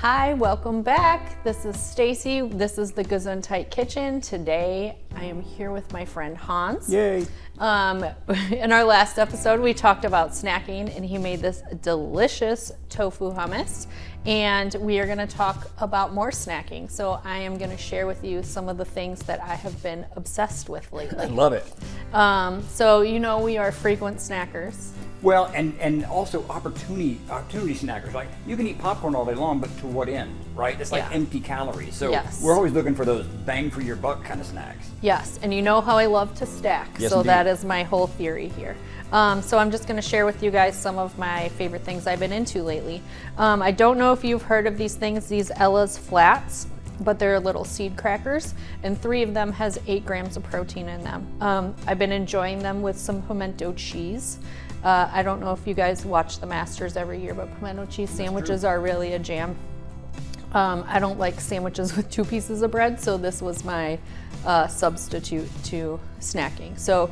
Hi, welcome back. This is Stacy. This is the Gesundheit Kitchen. Today I am here with my friend Hans. Yay! In our last episode, we talked about snacking, and he made this delicious tofu hummus. And we are going to talk about more snacking. So I am going to share with you some of the things that I have been obsessed with lately. I love it. So you know we are frequent snackers. Well, and also opportunity snackers. Like, you can eat popcorn all day long, but to what end, right? It's like empty calories. So yes. We're always looking for those bang for your buck kind of snacks. Yes, and you know how I love to stack. Yes, so indeed. That is my whole theory here. So I'm just going to share with you guys some of my favorite things I've been into lately. I don't know if you've heard of these things, these Ella's Flats, but they're little seed crackers, and 3 of them has 8 grams of protein in them. I've been enjoying them with some pimento cheese. I don't know if you guys watch the Masters every year, but pimento cheese sandwiches are really a jam. I don't like sandwiches with 2 pieces of bread, so this was my substitute to snacking. So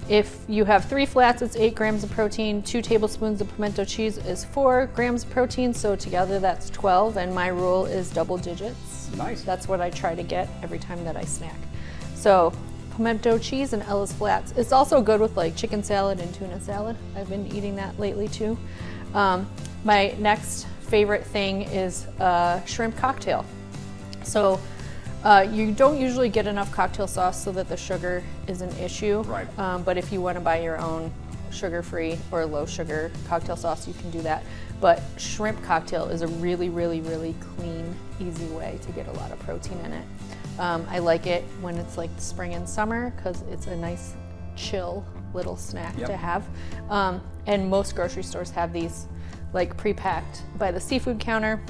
if you have 3 flats, it's 8 grams of protein. 2 tablespoons of pimento cheese is 4 grams of protein, so together that's 12, and my rule is double digits. Nice. That's what I try to get every time that I snack. So pimento cheese and Ella's Flats. It's also good with like chicken salad and tuna salad. I've been eating that lately too. My next favorite thing is shrimp cocktail. So you don't usually get enough cocktail sauce so that the sugar is an issue. Right. But if you want to buy your own sugar-free or low-sugar cocktail sauce, you can do that. But shrimp cocktail is a really, really, really clean, easy way to get a lot of protein in it. I like it when it's like spring and summer because it's a nice, chill little snack to have. And most grocery stores have these like pre-packed by the seafood counter.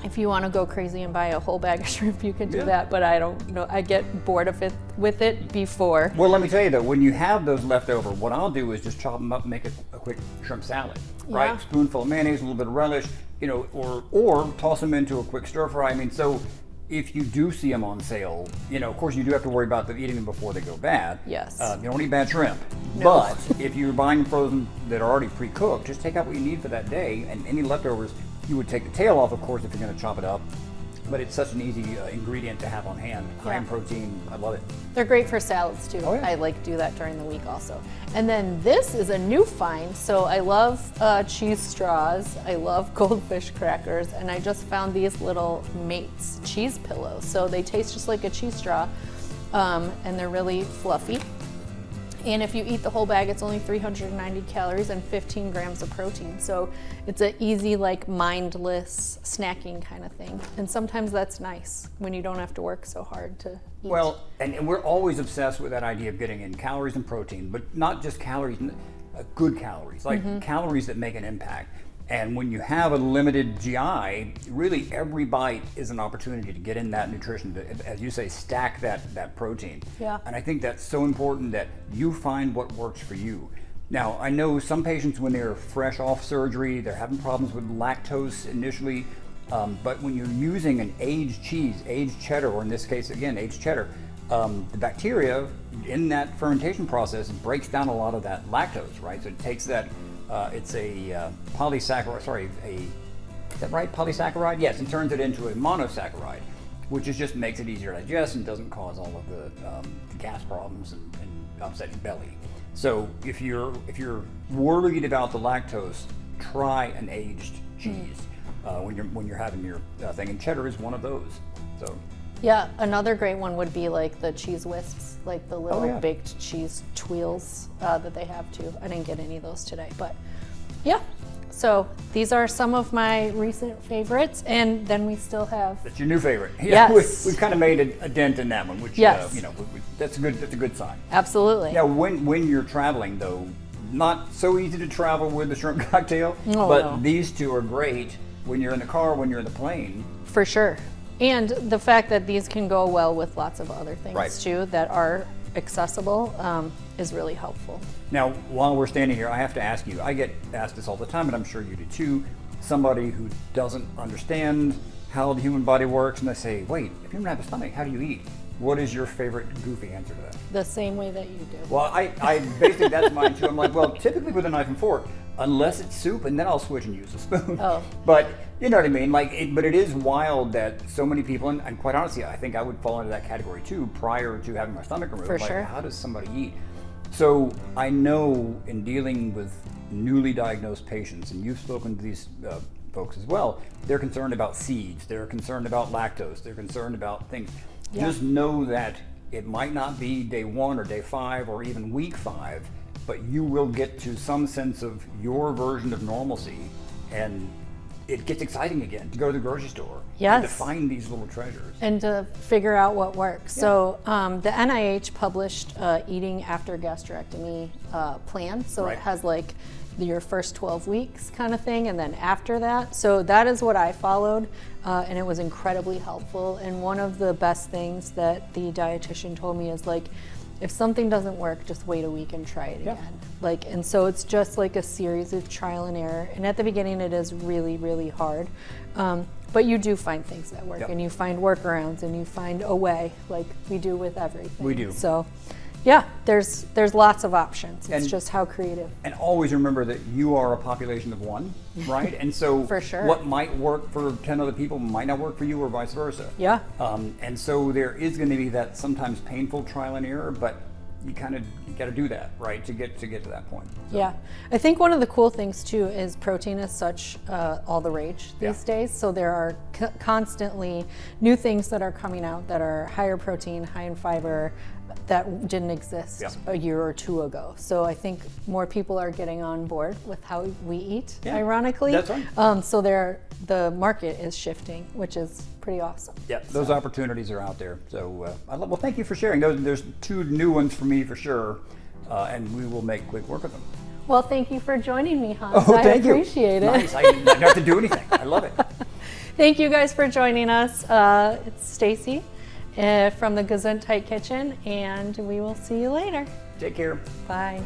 If you want to go crazy and buy a whole bag of shrimp, you can do that, but I don't know. I get bored of it with it before. Well, let me tell you though, when you have those left over, what I'll do is just chop them up and make a quick shrimp salad, right? Spoonful of mayonnaise, a little bit of relish, you know, or toss them into a quick stir fry. I mean, so if you do see them on sale, you know, of course you do have to worry about them eating them before they go bad. Yes. You don't eat bad shrimp. No. But if you're buying frozen that are already pre-cooked, just take out what you need for that day, and any leftovers, you would take the tail off, of course, if you're going to chop it up. But it's such an easy ingredient to have on hand. High in protein. I love it. They're great for salads too. Oh, yeah. I like to do that during the week also. And then this is a new find. So I love cheese straws. I love goldfish crackers. And I just found these little Mates cheese pillows. So they taste just like a cheese straw. And they're really fluffy. And if you eat the whole bag, it's only 390 calories and 15 grams of protein. So it's an easy, like mindless snacking kind of thing. And sometimes that's nice when you don't have to work so hard to eat. Well, and we're always obsessed with that idea of getting in calories and protein, but not just calories, good calories, like calories that make an impact. And when you have a limited GI, really every bite is an opportunity to get in that nutrition, to, as you say, stack that protein. Yeah. And I think that's so important that you find what works for you. Now, I know some patients, when they're fresh off surgery, they're having problems with lactose initially, but when you're using an aged cheese, aged cheddar, or in this case, again, aged cheddar, the bacteria in that fermentation process breaks down a lot of that lactose, right? So it takes that, it's a polysaccharide, is that right, polysaccharide? Yes, and turns it into a monosaccharide, which just makes it easier to digest and doesn't cause all of the gas problems and upset your belly. So if you're worried about the lactose, try an aged cheese when you're having your thing, and cheddar is one of those. So. Yeah, another great one would be like the cheese whisks, like the little baked cheese twirls that they have too. I didn't get any of those today, but yeah. So these are some of my recent favorites, and then we still have. That's your new favorite. Yeah, yes. we've kind of made a dent in that one, which you know, that's a good sign. Absolutely. Now, when you're traveling though, not so easy to travel with the shrimp cocktail, but these two are great when you're in the car, when you're in the plane. For sure. And the fact that these can go well with lots of other things too that are accessible is really helpful. Now, while we're standing here, I have to ask you, I get asked this all the time, and I'm sure you do too, somebody who doesn't understand how the human body works, and they say, wait, if you don't have a stomach, how do you eat? What is your favorite goofy answer to that? The same way that you do. Well, I basically, that's mine too. I'm like, well, typically with a knife and fork, unless it's soup, and then I'll switch and use a spoon. Oh. But you know what I mean? But it is wild that so many people, and quite honestly, I think I would fall into that category too prior to having my stomach removed. For like, sure. how does somebody eat? So I know in dealing with newly diagnosed patients, and you've spoken to these folks as well, they're concerned about seeds, they're concerned about lactose, they're concerned about things. Yeah. Just know that it might not be day 1 or day 5 or even week 5, but you will get to some sense of your version of normalcy, and it gets exciting again to go to the grocery store and to Yes. find these little treasures. And to figure out what works. Yeah. So the NIH published eating after gastrectomy plan. So Right. it has like your first 12 weeks kind of thing, and then after that. So that is what I followed, and it was incredibly helpful. And one of the best things that the dietitian told me is like, if something doesn't work, just wait a week and try it again. Like, and so it's just like a series of trial and error. And at the beginning, it is really, really hard. But you do find things that work, Yep. and you find workarounds, and you find a way, like we do with everything. We do. So, yeah, there's lots of options. It's And- just how creative. And always remember that you are a population of 1, right? And so For sure. what might work for 10 other people might not work for you, or vice versa. Yeah. And so there is going to be that sometimes painful trial and error, but you got to do that, right, to get to that point. So, Yeah, I think one of the cool things too is protein is such all the rage these days. So there are constantly new things that are coming out that are higher protein, high in fiber, that didn't exist Yeah. a year or 2 ago. So I think more people are getting on board with how we eat, Yeah, ironically. that's right. So the market is shifting, which is pretty awesome. Yeah, those opportunities are out there. So, well, thank you for sharing. There's 2 new ones for me for sure, and we will make quick work of them. Well, thank you for joining me, Hans. Oh, I thank you. appreciate it. Nice. I didn't have to do anything. I love it. Thank you guys for joining us. It's Stacy from the Gesundheit Kitchen, and we will see you later. Take care. Bye.